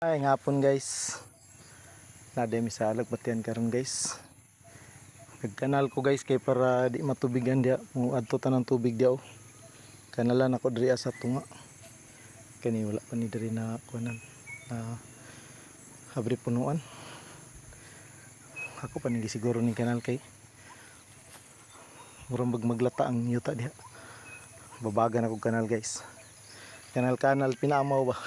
Ay ngapon guys. Nademi sa alagbatian karon guys. Nagkanal ko guys kay para di matubigan dia. Kung adto tanang tubig dia. Kanalan ako diri sa tunga. Kani wala pa ni diri na kunan. Habri punuan. Ako pa nigi siguro ni kanal kay murang maglata ang yuta diha. Babagan ako kanal guys. Kanal pinamaw ba?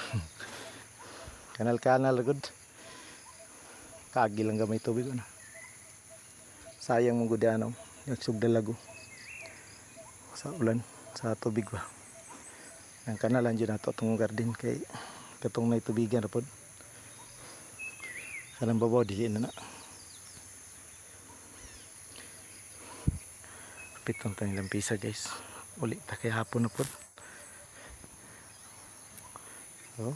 Kanal good. Kagi lang gamay tubig na. Sayang mong gudianaw. Nagsugdalago. Sa ulan. Sa tubig ba. Ang kanalan dyan nato itong garden kay katong may tubigan na po. Kanang babaw dili na. Pitong tayong lampisa guys. Uli ta kay hapon na po. Oh.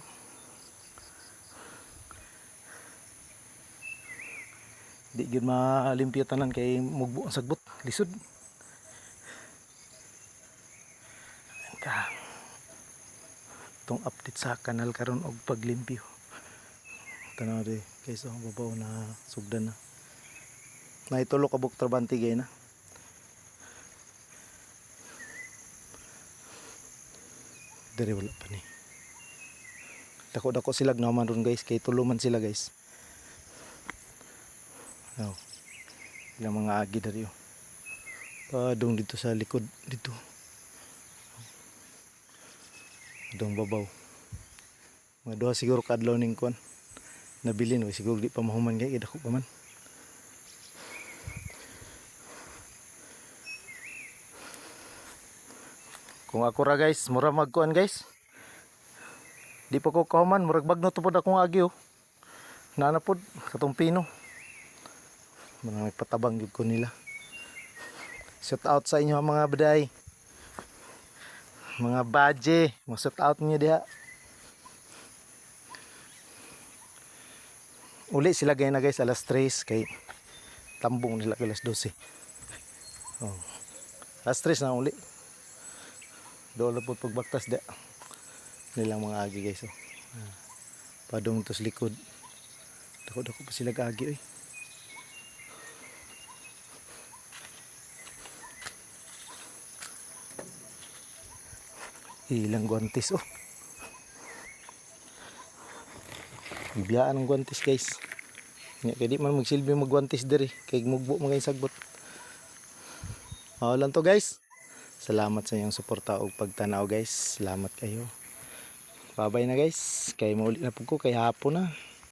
Di gyud malimpyo tanan kay mugbo ang sagbot, lisod. Ka. Tong update sa kanal karon og paglimpyo. Tanaw di kay so babaw na sugdan na. Naitulo ka buk trabante gay na. Dari wala pa ni. Dako sila naman ron guys kay tuluman sila guys. Oh. Ilang mga agi dari oh. Padung dito sa likod dito. Dong babaw. Mga duha siguro kadlaw ning kuan. Nabilin we siguro di pa mahuman kay dako pa man. Kung ako ra guys, mura magkuan guys. Di pa ko kahuman, murag bagno to pod akong agi oh. Nana pod katong pino. May patabang yun ko nila. Shout out sa inyo mga baday. Mga badge. Shout out niyo diha. Uli sila gaya na guys alas 3 kay tambong nila alas 12. Oh. Alas 3 na uli. Doon po pagbaktas diha. Nilang mga agi guys. Oh. Padong to sa likod. Dako pa sila kaagi eh. Ilang guantes oh. Bibiyaan ang guantes guys. Nga kay di man magsilbi magguantes diri kay mugbo mga sagbot. Mao lang to guys. Salamat sa inyong suporta ug pagtanaw guys. Salamat kayo. Bye bye na guys. Kay mauli na pud ko kay hapon na.